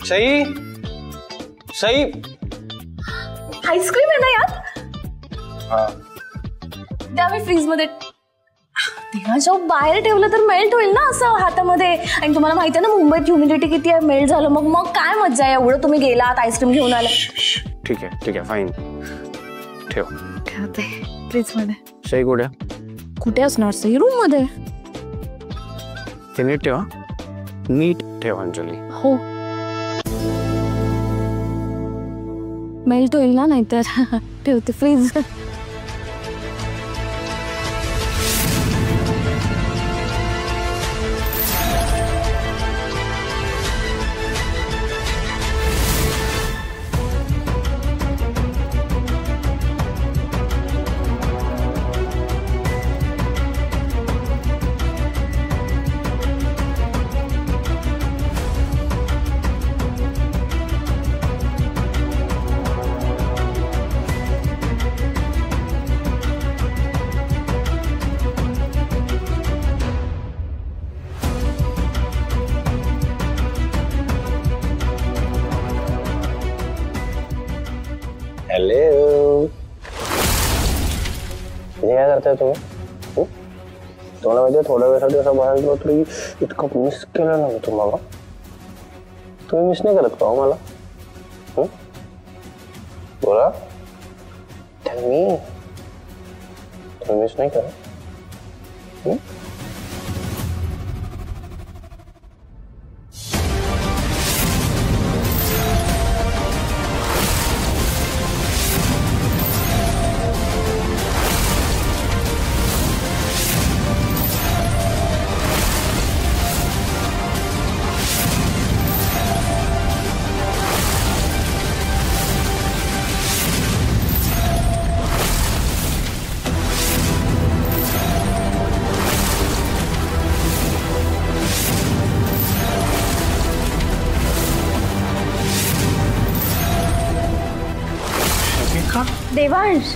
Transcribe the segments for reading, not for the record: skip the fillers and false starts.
Sai Sai ice cream आहे ना यात? हा द्या मी फ्रीज मध्ये. तेव्हा जेव्हा बाहेर ठेवलं तर मेल्ट होईल ना असं हातामध्ये. आणि तुम्हाला माहिती आहे ना मुंबईत ह्युमिडिटी किती आहे, मेल्ट झालं मग मग काय मज्जा आहे. एवढं तुम्ही गेलात आईस्क्रीम घेऊन आला. ठीक आहे फाईन ठेव. ठेवते फ्रीज मध्ये. सई कुठे? कुठे असणार सई? रूम मध्ये. ते नीट ठेवा, नीट ठेवा अंजली. हो मेल्ट होईल ना नाहीतर. ठेवते फ्रीज. हेलो, ये क्या करते हो तुम्ही? तुम्हाला माहिती आहे थोड्या वेळासाठी असं बाहेर गेलो तरी इतकं मिस केलं ना तुम्हाला. तुम्ही मिस नाही करत का हो मला? बोला, टेल मी, तुम्ही मिस नाही करत? देवांश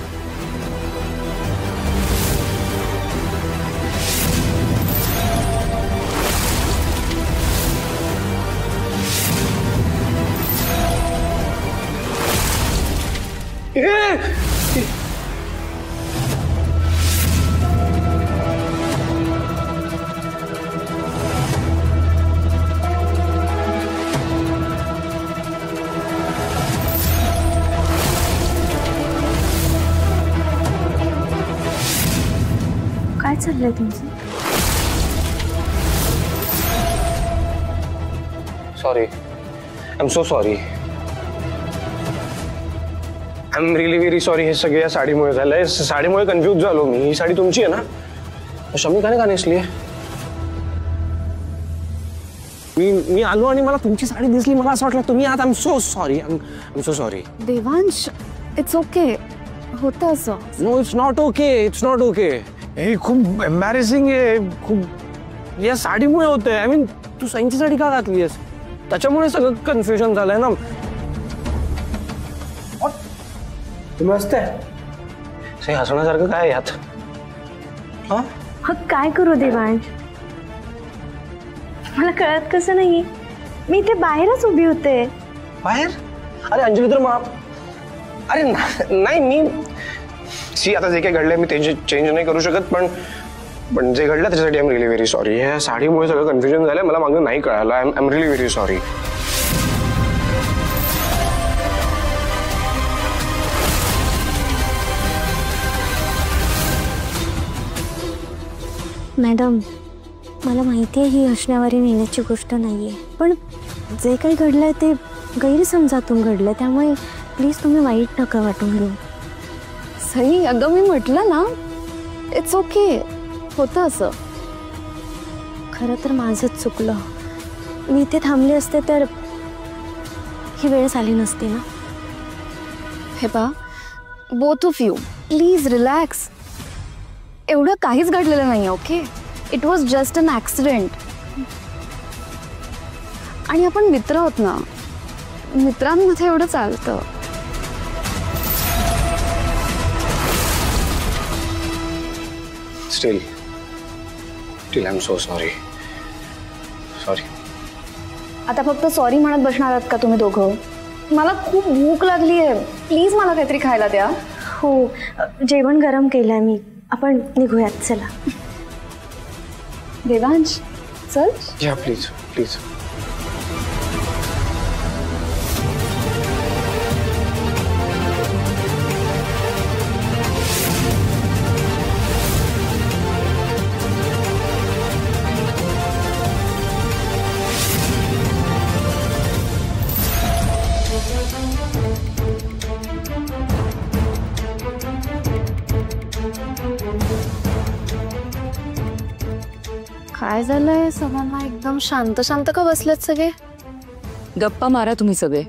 काय चाललंय तुमचं? Sorry, I am so sorry. I am really very sorry. हे सगळं या साडीमुळे झालंय. साडीमुळे कन्फ्यूज झालो मी. ही साडी तुमची आहे ना? शमी का नेसली? मी आलो आणि मला तुमची साडी दिसली. मला असं वाटलं तुम्ही आहात. I am so sorry. I am so sorry. Devansh it's okay. होतं असं. No it's not okay. It's not okay. हे खूप एम्बॅरेसिंग आहे. खूप या साडीमुळे होतंय. आय मीन तू सईंची साडी का घातली आहेस? त्याच्यामुळे सगळं कन्फ्युजन झालंय ना. तुम्ही हसताय? सई हसण्यासारखं काय यात? काय करू देवांश? मला कळत कसं नाही. मी इथे बाहेरच उभी होते. बाहेर? अरे अंजली तर अरे नाही मी आता जे काही घडलंय मी ते चेंज नाही करू शकत. पण जे घडलं त्याच्यासाठी I am really very sorry. ह्या साडीमुळे सगळं कन्फ्युजन झालंय. मला मागं नाही कळालं. I am really very sorry. Madam मला माहिती आहे ही हसण्यावारी नेण्याची गोष्ट नाहीये. पण जे काही घडलंय ते गैरसमजातून घडलं. त्यामुळे प्लीज तुम्ही वाईट नका वाटून घेऊ. सई अगं मी म्हटलं ना इट्स ओके. होतं असं. खरं तर माझंच चुकलं. मी इथे थांबले असते तर ही वेळच आली नसती ना. हे पहा both of you please relax. एवढं काहीच घडलेलं नाही. Okay it was just an accident. आणि आपण मित्र आहोत ना. मित्रांमध्ये एवढं चालतं. Still, I'm so sorry. Sorry. आता फक्त सॉरी म्हणत बसणार आहात का तुम्ही दोघं? मला खूप भूक लागली आहे, प्लीज मला काहीतरी खायला द्या. हो, जेवण गरम केलंय मी, आपण निघूयात चला. देवांश चल. या प्लीज प्लीज. काय झालंय सगळ्यांना? एकदम शांत शांत का बसलेत सगळे? गप्पा मारा तुम्ही सगळे.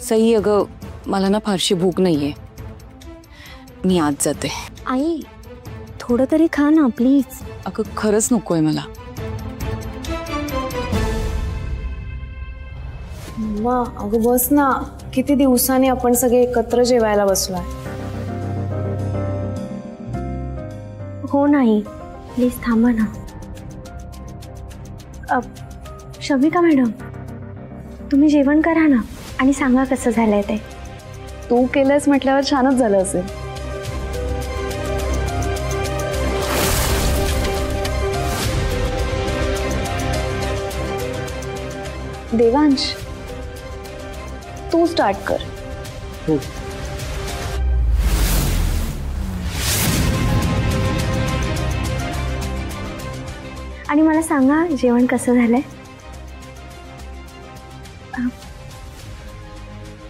सई अगं, मला ना फारशी भूक नाहीये, मी आज जाते. आई थोडं तरी खा ना प्लीज. अगं खरंच नकोय मला. मम्मा अगं बस ना, किती दिवसांनी आपण सगळे एकत्र जेवायला बसलोय. हो नाही, प्लीज थांबा ना. शमिका मॅडम, तुम्ही जेवण करा ना आणि सांगा कसं झालंय ते. तू केलंयस म्हटल्यावर छानच झालं असेल. देवांश तू स्टार्ट कर. आणि मला सांगा जेवण कसं झालंय.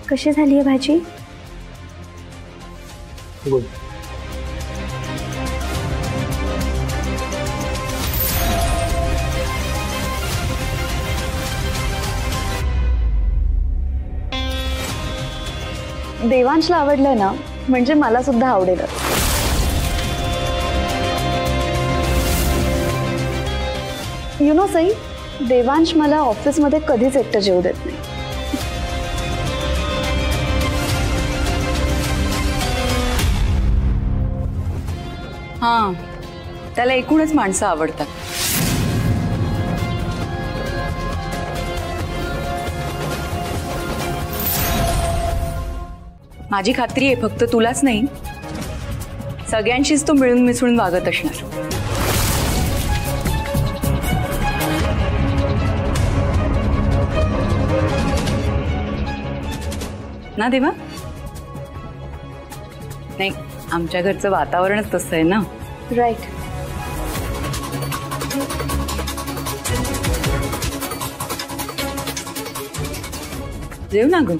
कशी झाली आहे भाजी? गुड. देवांशला आवडलंय ना, म्हणजे मला सुद्धा आवडेल. यु नो सई, देवांश मला ऑफिसमध्ये कधीच एकटं जेवू देत नाही. हां, त्याला एकूणच माणसं आवडतात. माझी खात्री आहे फक्त तुलाच नाही, सगळ्यांशीच तो मिळून मिसळून वागत असणार. ना देवा? नाही, आमच्या घरचं वातावरणच तसं आहे ना. राईट. जेव ना ग.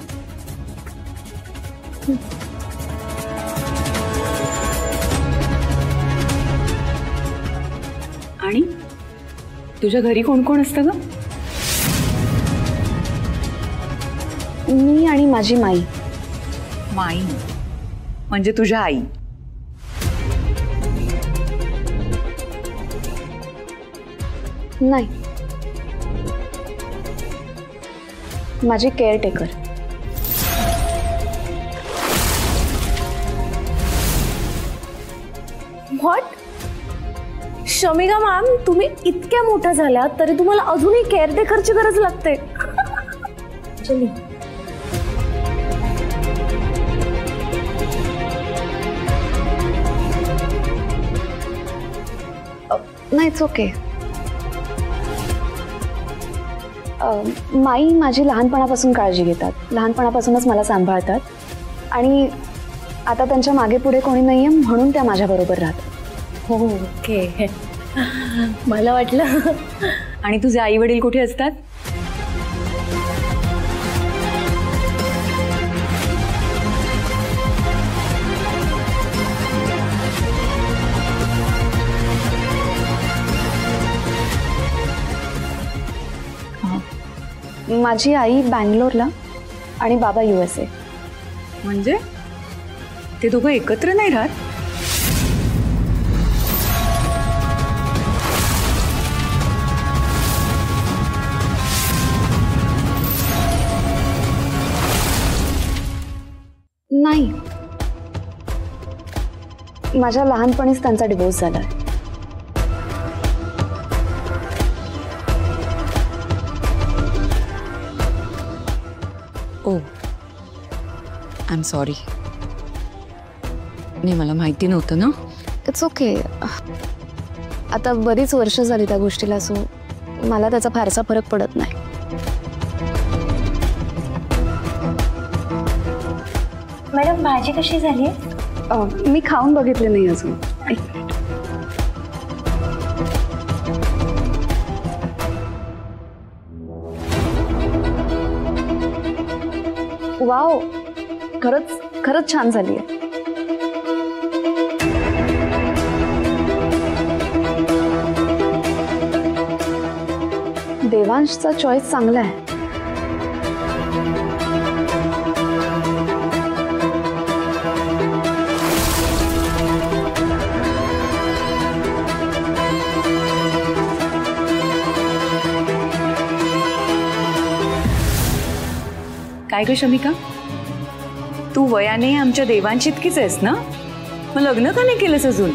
आणि तुझ्या घरी कोण कोण असतं ग? मी आणि माझी माई. माई म्हणजे तुझ्या आई? नाही, माझी केअरटेकर. व्हॉट? शमिका मॅम, तुम्ही इतक्या मोठ्या झाल्या तरी तुम्हाला अजूनही केअरटेकरची गरज लागते. चली. नाही, इट्स ओके. माई माझी लहानपणापासून काळजी घेतात, लहानपणापासूनच मला सांभाळतात आणि आता त्यांच्या मागे पुढे कोणी नाहीये म्हणून त्या माझ्याबरोबर राहतात. हो, ओके. मला वाटलं. आणि तुझे आई वडील कुठे असतात? माझी आई बँगलोरला आणि बाबा USA. म्हणजे ते दोघं एकत्र नाही राहत? नाही, माझ्या लहानपणीच त्यांचा डिवोर्स झालाय. I am sorry. नाही, मला माहिती नव्हतं ना. It's okay. आता बरीच वर्ष झाली त्या गोष्टीला, सो मला त्याचा फारसा फरक पडत नाही. मॅडम भाजी कशी झाली? मी खाऊन बघितले नाही अजून. वाव, खरंच खरंच छान झाली आहे. देवांशचा चॉईस चांगला आहे. काय ग शमिका, तू वयाने आमच्या देवांची इतकीच आहेस ना? मग लग्न का नाही केलंस अजून?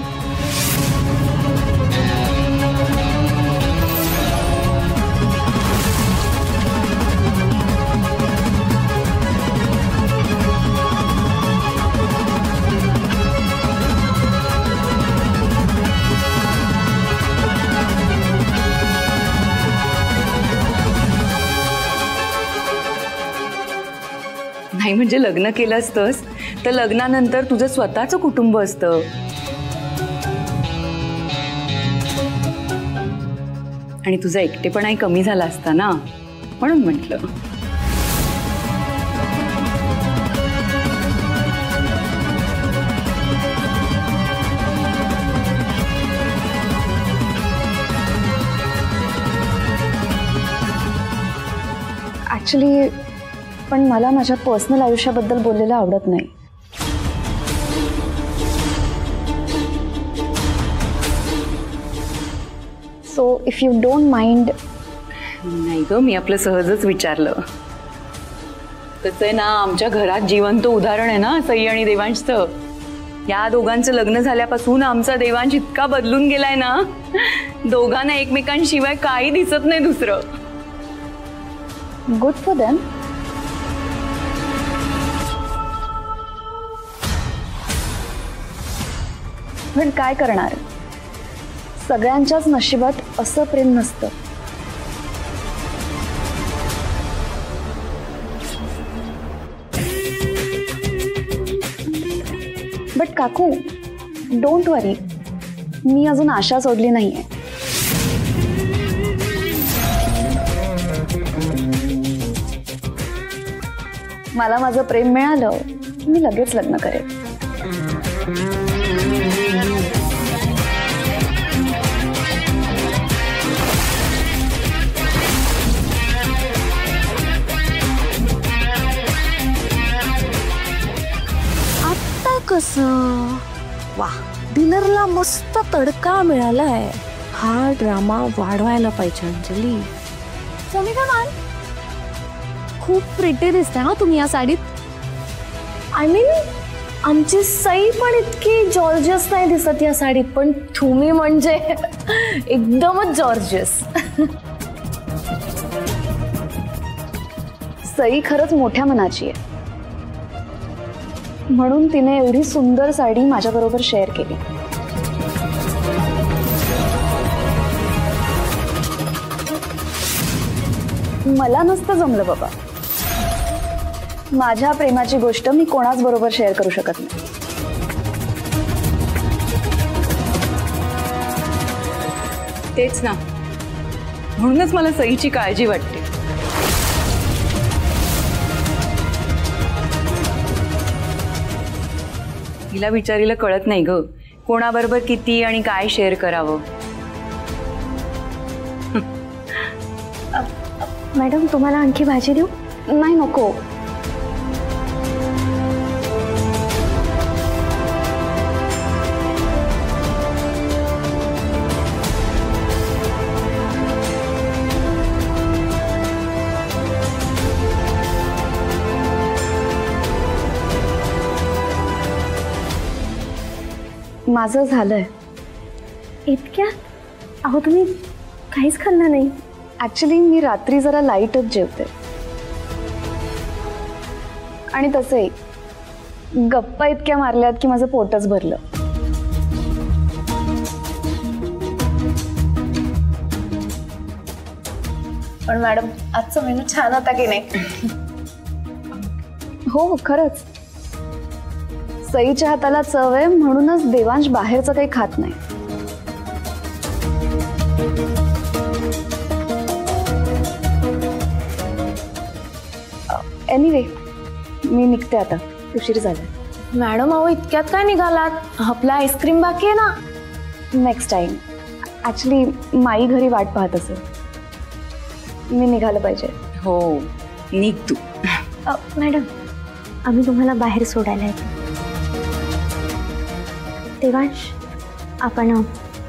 नाही म्हणजे लग्न केलं असतंस तर लग्नानंतर तुझं स्वतःचं कुटुंब असतं आणि तुझा एकटेपणाही कमी झाला असता ना, म्हणून म्हटलं. ॲक्च्युली पण मला माझ्या पर्सनल आयुष्याबद्दल बोललेलं आवडत नाही. So if you don't mind. नाही ग, मी आपलं सहजच विचारलं. तसं आहे ना, आमच्या घरात जिवंत उदाहरण आहे ना सई आणि देवांशचं. या दोघांचं लग्न झाल्यापासून आमचा देवांश इतका बदलून गेलाय ना, दोघांना एकमेकांशिवाय काही दिसत नाही दुसरं. Good for them. पण काय करणार, सगळ्यांच्याच नशिबात असं प्रेम नसतं. बट काकू, डोंट वरी, मी अजून आशा सोडली नाहीये. मला माझं प्रेम मिळालं, मी लगेच लग्न करेन. कसं वा, डिनरला मस्त तडका मिळालाय. हा ड्रामा वाढवायला पाहिजे अंजली. शमिका मॅम, खूप प्रिटी दिसते ना तुम्ही या साडीत. आय मीन आमची सई पण इतकी जॉर्जियस नाही दिसत या साडीत, पण तुम्ही म्हणजे एकदमच जॉर्जियस. सई खरंच मोठ्या मनाची आहे, म्हणून तिने एवढी सुंदर साडी माझ्याबरोबर शेअर केली. मला नसतं जमलं बाबा. माझ्या प्रेमाची गोष्ट मी कोणाच बरोबर शेअर करू शकत नाही. तेच ना, म्हणूनच मला सईची काळजी वाटते. तिला विचारीला कळत नाही ग, कोणाबरोबर किती आणि काय शेअर करावं. मॅडम, तुम्हाला आणखी भाजी देऊ? नाही, नको. माझं झालंय. इतक्यात? अहो, तुम्ही काहीच खाल्लं नाही? ॲक्च्युली मी रात्री जरा लाईटच जेवते, आणि तसंही गप्पा इतक्या मारल्यात की माझं पोटच भरलं. पण मॅडम आजचा मेनू छान होता की नाही? हो खरंच. सईच्या हाताला चव आहे म्हणूनच देवांश बाहेरचं काही खात नाही. एनिवे मी निघते आता, उशीर झाला. मॅडम अहो इतक्यात काय निघालात? आपला आईस्क्रीम बाकी आहे ना. Next time. ऍक्च्युली माई घरी वाट पाहत असेल, मी निघालं पाहिजे. हो निघ तू. मॅडम आम्ही तुम्हाला बाहेर सोडायला येतो. देवांश आपण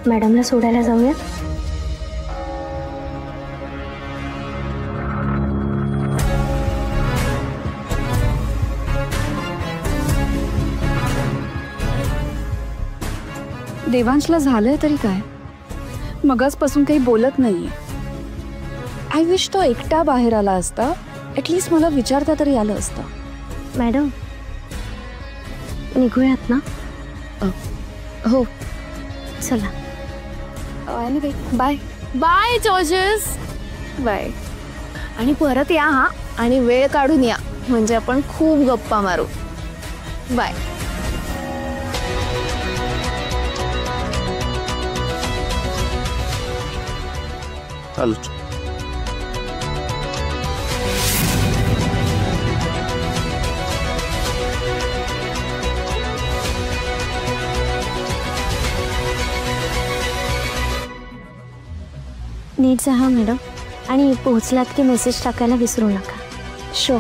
मॅडमला सोडायला जाऊया. देवांशला झालंय तरी काय? मगाचपासून काही बोलत नाहीये. आय विश तो एकटा बाहेर आला असता, ॲटलिस्ट मला विचारता तरी आलं असतं. मॅडम निघूयात ना? हो चला. Anyway bye. Bye Georges. Bye. आणि परत या हा, आणि वेळ काढून या, म्हणजे आपण खूप गप्पा मारू. बाय. चालू. नीट जा हा मॅडम, आणि पोहोचलात की मेसेज टाकायला विसरू नका. शो.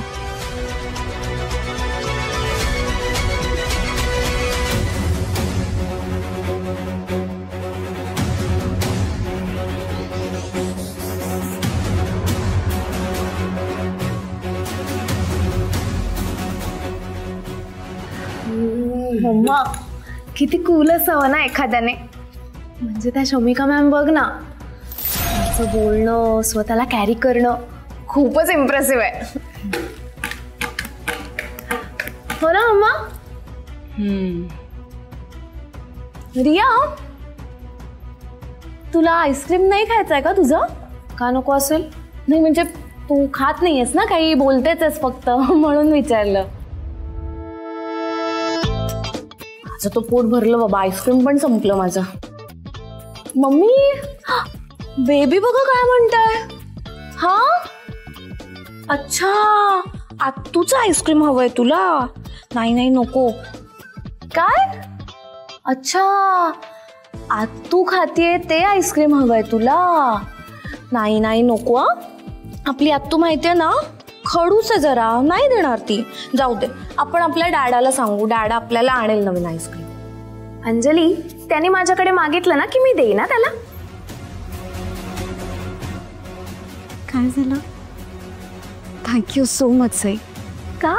मम्मा किती कूल असावं ना एखाद्याने. म्हणजे त्या शमिका मॅम बघ ना, त्यांचं बोलणं, स्वतःला कॅरी करणं खूपच इम्प्रेसिव्ह आहे. हो ना मम्मा? रिया तुला आईस्क्रीम नाही खायचंय का तुझं? का नको असेल? नाही म्हणजे तू खात नाहीयेस ना काही, बोलतेच आहेस फक्त, म्हणून विचारलं. माझं तो पोट भरलं बाबा, आईस्क्रीम पण संपलं माझं. मम्मी बेबी बघा काय म्हणताय. हा अच्छा, आत्तूचं आईस्क्रीम हवंय तुला? नाही नाही नको. काय? अच्छा आत्तू खातीये ते आईस्क्रीम हवंय तुला? नाही नाही नको. आपली आत्तू माहितीये ना, खडूस आहे जरा, नाही देणार ती. जाऊ दे, आपण आपल्या डॅडाला सांगू, डॅडा आपल्याला आणेल नवीन आईस्क्रीम. अंजली त्याने माझ्याकडे मागितलं ना की मी देईन ना त्याला. काय झालं? Thank you so much Sai. का?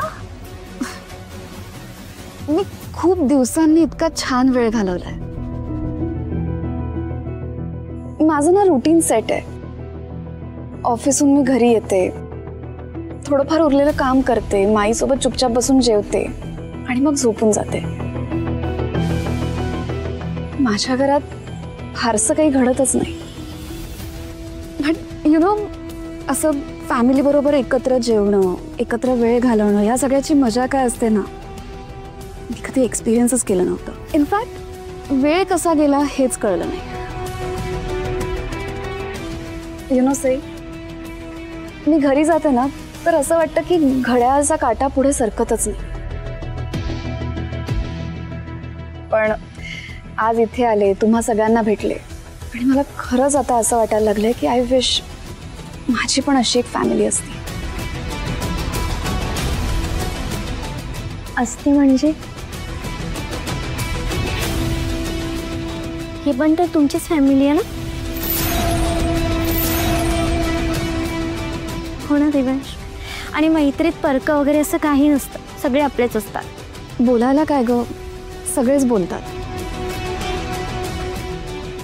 मी खूप दिवसांनी इतका छान वेळ घालवलाय. माझं ना रुटीन सेट आहे. ऑफिसहून मी घरी येते, थोडंफार उरलेलं काम करते, माईसोबत चुपचाप बसून जेवते आणि मग झोपून जाते. माझ्या घरात फारसं काही घडतच नाही. बट यु नो, असं फॅमिली बरोबर एकत्र जेवणं, एकत्र वेळ घालवणं, या सगळ्याची मजा काय असते ना, मी कधी एक्सपिरियन्सच केलं नव्हतं. इनफॅक्ट वेळ कसा गेला हेच कळलं नाही. यु नो सई, मी घरी जाते ना तर असं वाटतं की घड्याळाचा काटा पुढे सरकतच नाही. पण आज इथे आले, तुम्हा सगळ्यांना भेटले, आणि मला खरंच आता असं वाटायला लागलंय की आय विश माझी पण अशी एक फॅमिली असती. असती म्हणजे? हे पण तर तुमचीच फॅमिली आहे ना? हो ना देवांश? आणि मैत्रीत परक वगैरे असं काही नसतं, सगळे आपलेच असतात. बोलायला काय ग, सगळेच बोलतात,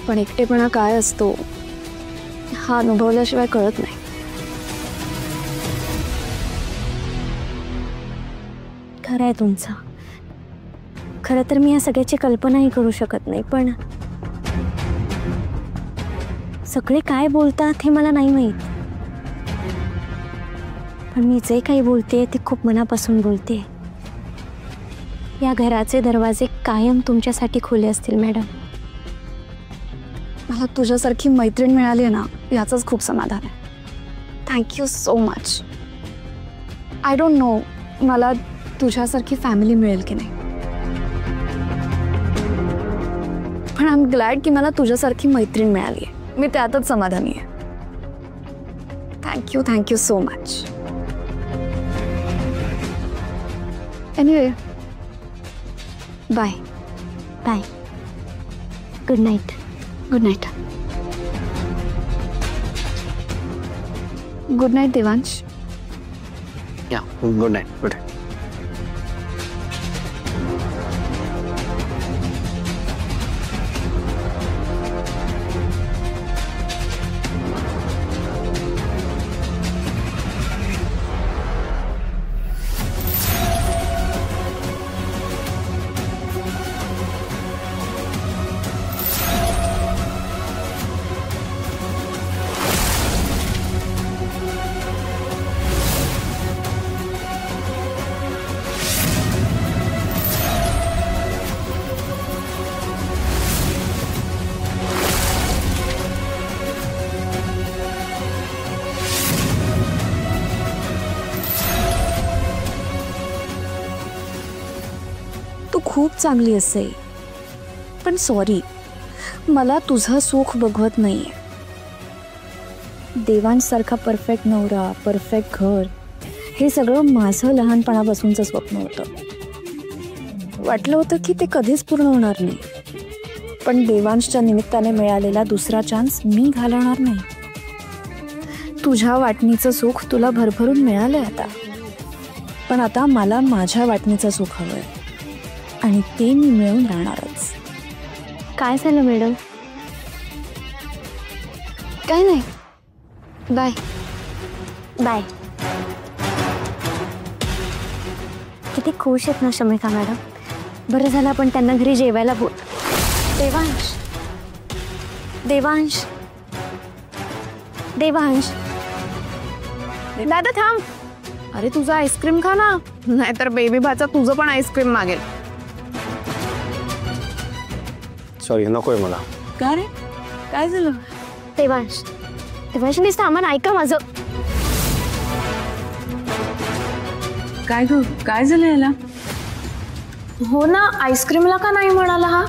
पण एकटेपणा काय असतो हा अनुभवल्याशिवाय कळत नाही. खरं आहे तुमचं. खरं तर मी या सगळ्याची कल्पनाही करू शकत नाही, पण सगळे काय बोलतात हे मला नाही माहीत. पण मी जे काही बोलते ते खूप मनापासून बोलते. या घराचे दरवाजे कायम तुमच्यासाठी खुले असतील मॅडम. मला तुझ्यासारखी मैत्रीण मिळाली ना, याचंच खूप समाधान आहे. Thank you so much. I don't know मला तुझ्यासारखी फॅमिली मिळेल की नाही, पण आय एम ग्लॅड की मला तुझ्यासारखी मैत्रीण मिळाली आहे. मी त्यातच समाधानी आहे. Thank you so much. Anyway, bye. Bye. Good night. Good night. Good night Devansh. या गुड नाईट. Good night. तू खूप चांगली असेल, पण सॉरी, मला तुझं सुख बघवत नाहीये. देवांसारखा परफेक्ट नवरा, परफेक्ट घर, हे सगळं माझं लहानपणापासूनचं स्वप्न होतं. वाटलं होतं की ते कधीच पूर्ण होणार नाही, पण देवांशच्या निमित्ताने मिळालेला दुसरा चान्स मी घालवणार नाही. तुझ्या वाटणीचं सुख तुला भरभरून मिळालंय आता, पण आता मला माझ्या वाटणीचं सुख हवंय, आणि ते मी मिळवून राहणारच. काय झालं मॅडम? काय नाही. बाय. बाय. किती खुश आहेत ना शमिका मॅडम. बरं झालं आपण त्यांना घरी जेवायला बोल. देवांश. देवांश. देवांश. दादा थांब. अरे तुझा आईस्क्रीम खा ना, नाहीतर बेबी भाचा तुझं पण आईस्क्रीम मागेल. सॉरी, नकोय मला. का रे, काय झालं? देवांश. देवांश नुसतं आम्हाला ऐका माझं. काय ग, काय झालं याला? हो ना, आईस्क्रीमला का नाही म्हणाला हा?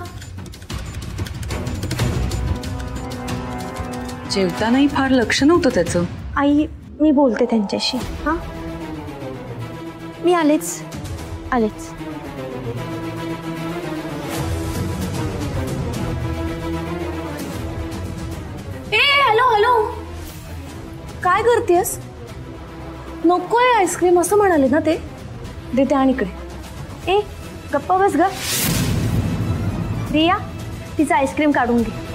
जेवतानाही फार लक्ष नव्हतं त्याचं. आई, मी बोलते त्यांच्याशी. हां, मी आलेच. हॅलो, काय करतेस? नकोय आईस्क्रीम असं म्हणाले ना ते. देते आणि इकडे. ए, गप्पा बस ग. रिया, तिचं आईस्क्रीम काढून घे.